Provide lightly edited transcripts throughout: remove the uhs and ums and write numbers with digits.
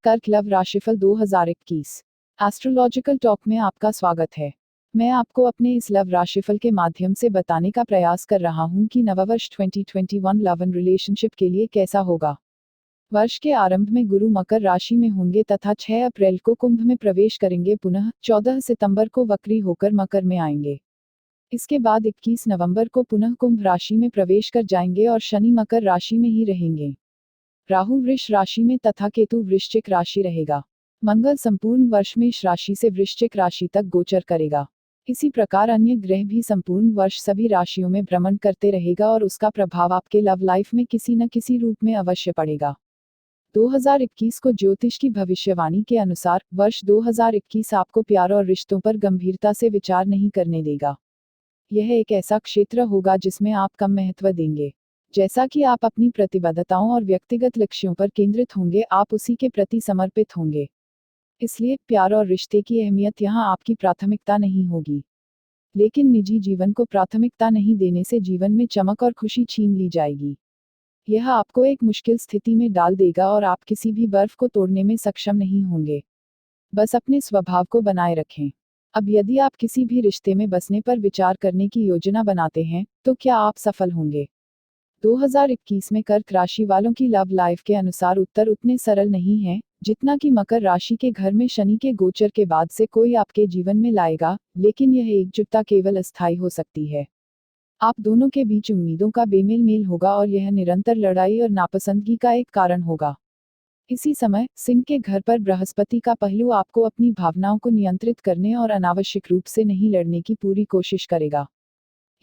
कर्क लव राशिफल 2021 astrological talk में आपका स्वागत है। मैं आपको अपने इस लव राशिफल के माध्यम से बताने का प्रयास कर रहा हूं कि नववर्ष 2021 लव एंड रिलेशनशिप के लिए कैसा होगा। वर्ष के आरंभ में गुरु मकर राशि में होंगे तथा 6 अप्रैल को कुंभ में प्रवेश करेंगे, पुनः 14 सितंबर को वक्री होकर मकर में आएंगे। इसके बाद 21 नवंबर को पुनः कुंभ राशि में प्रवेश कर जाएंगे और शनि मकर राशि में ही रहेंगे। राहु वृष राशि में तथा केतु वृश्चिक राशि रहेगा। मंगल संपूर्ण वर्ष मेष राशि से वृश्चिक राशि तक गोचर करेगा। इसी प्रकार अन्य ग्रह भी संपूर्ण वर्ष सभी राशियों में भ्रमण करते रहेगा और उसका प्रभाव आपके लव लाइफ में किसी न किसी रूप में अवश्य पड़ेगा। 2021 को ज्योतिष की भविष्यवाणी के अनुसार वर्ष 2021 आपको प्यार और रिश्तों पर गंभीरता से विचार नहीं करने देगा। यह एक ऐसा क्षेत्र होगा जिसमें आप कम महत्व देंगे। जैसा कि आप अपनी प्रतिबद्धताओं और व्यक्तिगत लक्ष्यों पर केंद्रित होंगे, आप उसी के प्रति समर्पित होंगे। इसलिए प्यार और रिश्ते की अहमियत यहां आपकी प्राथमिकता नहीं होगी। लेकिन निजी जीवन को प्राथमिकता नहीं देने से जीवन में चमक और खुशी छीन ली जाएगी। यह आपको एक मुश्किल स्थिति में डाल देगा और आप किसी भी बर्फ को तोड़ने में सक्षम नहीं होंगे। बस अपने स्वभाव को बनाए रखें। अब यदि आप किसी भी रिश्ते में बसने पर विचार करने की योजना बनाते हैं, तो क्या आप सफल होंगे? 2021 में कर्क राशि वालों की लव लाइफ के अनुसार उत्तर उतने सरल नहीं है जितना कि मकर राशि के घर में शनि के गोचर के बाद से कोई आपके जीवन में लाएगा, लेकिन यह एकजुटता केवल अस्थायी हो सकती है। आप दोनों के बीच उम्मीदों का बेमेल मेल होगा और यह निरंतर लड़ाई और नापसंदगी का एक कारण होगा। इसी समय सिंह के घर पर बृहस्पति का पहलू आपको अपनी भावनाओं को नियंत्रित करने और अनावश्यक रूप से नहीं लड़ने की पूरी कोशिश करेगा।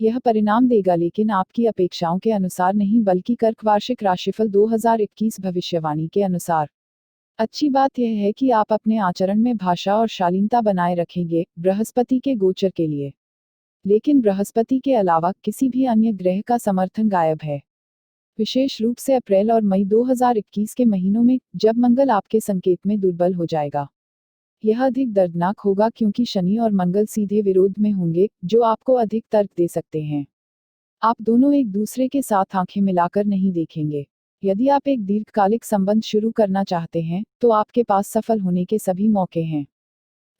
यह परिणाम देगा, लेकिन आपकी अपेक्षाओं के अनुसार नहीं, बल्कि कर्क वार्षिक राशिफल 2021 भविष्यवाणी के अनुसार। अच्छी बात यह है कि आप अपने आचरण में भाषा और शालीनता बनाए रखेंगे बृहस्पति के गोचर के लिए। लेकिन बृहस्पति के अलावा किसी भी अन्य ग्रह का समर्थन गायब है। विशेष रूप से अप्रैल और मई 2021 के महीनों में, जब मंगल आपके संकेत में दुर्बल हो जाएगा। यह अधिक दर्दनाक होगा क्योंकि शनि और मंगल सीधे विरोध में होंगे, जो आपको अधिक तर्क दे सकते हैं। आप दोनों एक दूसरे के साथ आंखें मिलाकर नहीं देखेंगे। यदि आप एक दीर्घकालिक संबंध शुरू करना चाहते हैं, तो आपके पास सफल होने के सभी मौके हैं।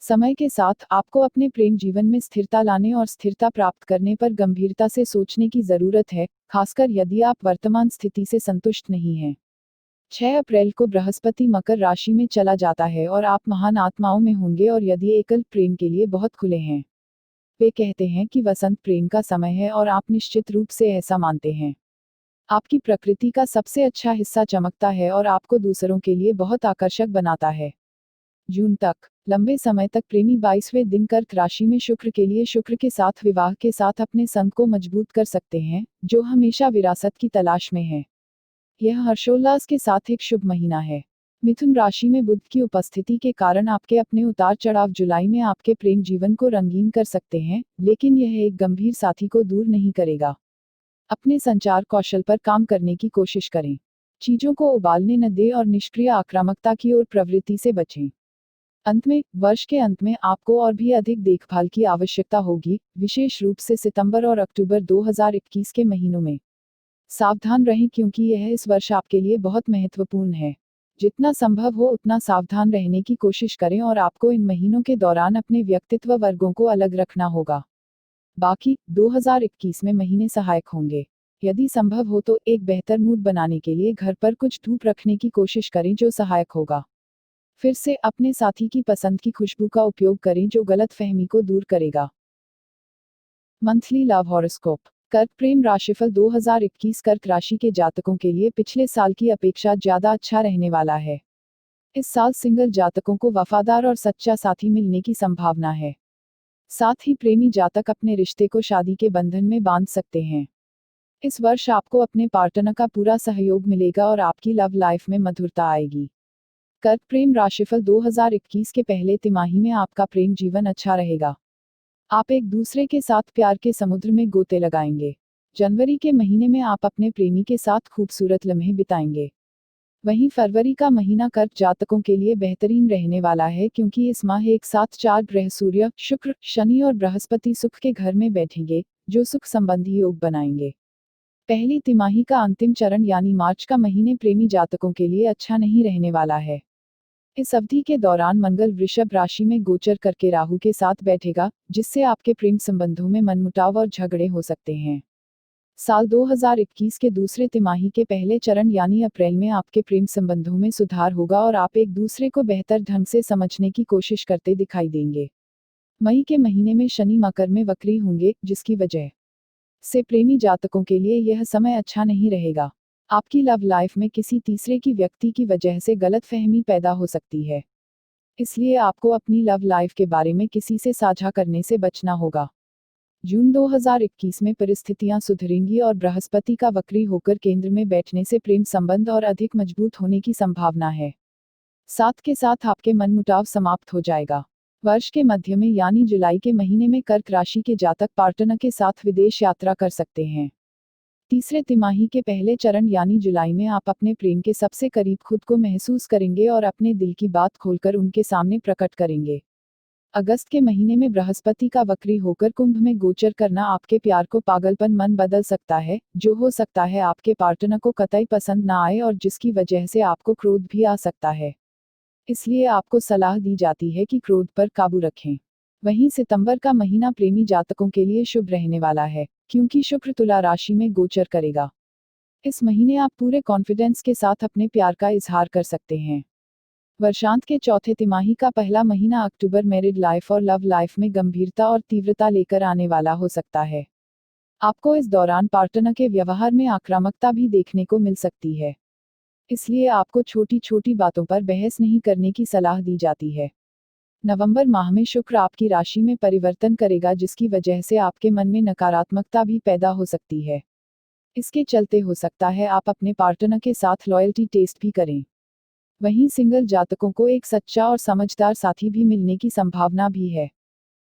समय के साथ आपको अपने प्रेम जीवन में स्थिरता लाने और स्थिरता प्राप्त करने पर गंभीरता से सोचने की जरूरत है, खासकर यदि आप वर्तमान स्थिति से संतुष्ट नहीं हैं। 6 अप्रैल को बृहस्पति मकर राशि में चला जाता है और आप महान आत्माओं में होंगे, और यदि एकल प्रेम के लिए बहुत खुले हैं। वे कहते हैं कि वसंत प्रेम का समय है और आप निश्चित रूप से ऐसा मानते हैं। आपकी प्रकृति का सबसे अच्छा हिस्सा चमकता है और आपको दूसरों के लिए बहुत आकर्षक बनाता है। जून तक लंबे समय तक प्रेमी 22वें दिन कर्क राशि में शुक्र के लिए शुक्र के साथ विवाह के साथ अपने संग को मजबूत कर सकते हैं, जो हमेशा विरासत की तलाश में है। यह हर्षोल्लास के साथ एक शुभ महीना है। मिथुन राशि में बुध की उपस्थिति के कारण आपके अपने उतार चढ़ाव जुलाई में आपके प्रेम जीवन को रंगीन कर सकते हैं, लेकिन यह एक गंभीर साथी को दूर नहीं करेगा। अपने संचार कौशल पर काम करने की कोशिश करें। चीजों को उबालने न दें और निष्क्रिय आक्रामकता की ओर प्रवृत्ति से बचें। अंत में, वर्ष के अंत में आपको और भी अधिक देखभाल की आवश्यकता होगी, विशेष रूप से सितंबर और अक्टूबर 2021 के महीनों में। सावधान रहें क्योंकि यह इस वर्ष आपके लिए बहुत महत्वपूर्ण है। जितना संभव हो उतना सावधान रहने की कोशिश करें और आपको इन महीनों के दौरान अपने व्यक्तित्व वर्गों को अलग रखना होगा। बाकी 2021 में महीने सहायक होंगे। यदि संभव हो तो एक बेहतर मूड बनाने के लिए घर पर कुछ धूप रखने की कोशिश करें जो सहायक होगा। फिर से अपने साथी की पसंद की खुशबू का उपयोग करें जो गलतफहमी को दूर करेगा। Monthly love horoscope. कर्क प्रेम राशिफल 2021 कर्क राशि के जातकों के लिए पिछले साल की अपेक्षा ज्यादा अच्छा रहने वाला है। इस साल सिंगल जातकों को वफादार और सच्चा साथी मिलने की संभावना है। साथ ही प्रेमी जातक अपने रिश्ते को शादी के बंधन में बांध सकते हैं। इस वर्ष आपको अपने पार्टनर का पूरा सहयोग मिलेगा और आपकी लव लाइफ में मधुरता आएगी। कर्क प्रेम राशिफल 2021 के पहले तिमाही में आपका प्रेम जीवन अच्छा रहेगा। आप एक दूसरे के साथ प्यार के समुद्र में गोते लगाएंगे। जनवरी के महीने में आप अपने प्रेमी के साथ खूबसूरत लम्हे बिताएंगे। वहीं फरवरी का महीना कर्क जातकों के लिए बेहतरीन रहने वाला है क्योंकि इस माह एक साथ 4 ग्रह सूर्य, शुक्र, शनि और बृहस्पति सुख के घर में बैठेंगे, जो सुख संबंधी योग बनाएंगे। पहली तिमाही का अंतिम चरण यानी मार्च का महीने प्रेमी जातकों के लिए अच्छा नहीं रहने वाला है। इस अवधि के दौरान मंगल वृषभ राशि में गोचर करके राहु के साथ बैठेगा, जिससे आपके प्रेम संबंधों में मनमुटाव और झगड़े हो सकते हैं। साल 2021 के दूसरे तिमाही के पहले चरण यानी अप्रैल में आपके प्रेम संबंधों में सुधार होगा और आप एक दूसरे को बेहतर ढंग से समझने की कोशिश करते दिखाई देंगे। मई के महीने में शनि मकर में वक्री होंगे, जिसकी वजह से प्रेमी जातकों के लिए यह समय अच्छा नहीं रहेगा। आपकी लव लाइफ में किसी तीसरे की व्यक्ति की वजह से गलतफहमी पैदा हो सकती है, इसलिए आपको अपनी लव लाइफ के बारे में किसी से साझा करने से बचना होगा। जून 2021 में परिस्थितियां सुधरेंगी और बृहस्पति का वक्री होकर केंद्र में बैठने से प्रेम संबंध और अधिक मजबूत होने की संभावना है। साथ के साथ आपके मनमुटाव समाप्त हो जाएगा। वर्ष के मध्य में यानी जुलाई के महीने में कर्क राशि के जातक पार्टनर के साथ विदेश यात्रा कर सकते हैं। तीसरे तिमाही के पहले चरण यानी जुलाई में आप अपने प्रेम के सबसे करीब खुद को महसूस करेंगे और अपने दिल की बात खोलकर उनके सामने प्रकट करेंगे। अगस्त के महीने में बृहस्पति का वक्री होकर कुंभ में गोचर करना आपके प्यार को पागलपन मन बदल सकता है, जो हो सकता है आपके पार्टनर को कतई पसंद ना आए और जिसकी वजह से आपको क्रोध भी आ सकता है। इसलिए आपको सलाह दी जाती है कि क्रोध पर काबू रखें। वहीं सितंबर का महीना प्रेमी जातकों के लिए शुभ रहने वाला है, क्योंकि शुक्र तुला राशि में गोचर करेगा। इस महीने आप पूरे कॉन्फिडेंस के साथ अपने प्यार का इजहार कर सकते हैं। वर्षांत के चौथे तिमाही का पहला महीना अक्टूबर मैरिड लाइफ और लव लाइफ में गंभीरता और तीव्रता लेकर आने वाला हो सकता है। आपको इस दौरान पार्टनर के व्यवहार में आक्रामकता भी देखने को मिल सकती है, इसलिए आपको छोटी छोटी बातों पर बहस नहीं करने की सलाह दी जाती है। नवंबर माह में शुक्र आपकी राशि में परिवर्तन करेगा, जिसकी वजह से आपके मन में नकारात्मकता भी पैदा हो सकती है। इसके चलते हो सकता है आप अपने पार्टनर के साथ लॉयल्टी टेस्ट भी करें। वहीं सिंगल जातकों को एक सच्चा और समझदार साथी भी मिलने की संभावना भी है।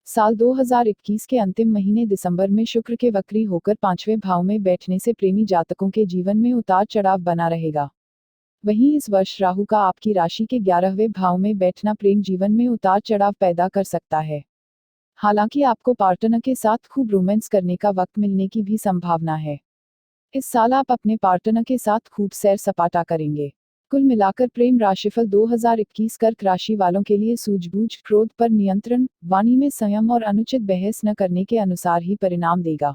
साल 2021 के अंतिम महीने दिसंबर में शुक्र के वक्री होकर 5वें भाव में बैठने से प्रेमी जातकों के जीवन में उतार चढ़ाव बना रहेगा। वहीं इस वर्ष राहु का आपकी राशि के 11वें भाव में बैठना प्रेम जीवन में उतार चढ़ाव पैदा कर सकता है। हालांकि आपको पार्टनर के साथ खूब रोमांस करने का वक्त मिलने की भी संभावना है। इस साल आप अपने पार्टनर के साथ खूब सैर सपाटा करेंगे। कुल मिलाकर प्रेम राशिफल 2021 कर्क राशि वालों के लिए सूझबूझ, क्रोध पर नियंत्रण, वाणी में संयम और अनुचित बहस न करने के अनुसार ही परिणाम देगा।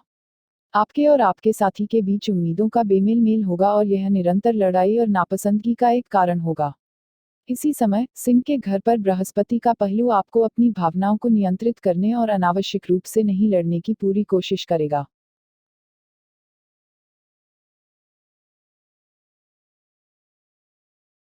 आपके और आपके साथी के बीच उम्मीदों का बेमेल होगा और यह निरंतर लड़ाई और नापसंदगी का एक कारण होगा। इसी समय सिंह के घर पर बृहस्पति का पहलू आपको अपनी भावनाओं को नियंत्रित करने और अनावश्यक रूप से नहीं लड़ने की पूरी कोशिश करेगा।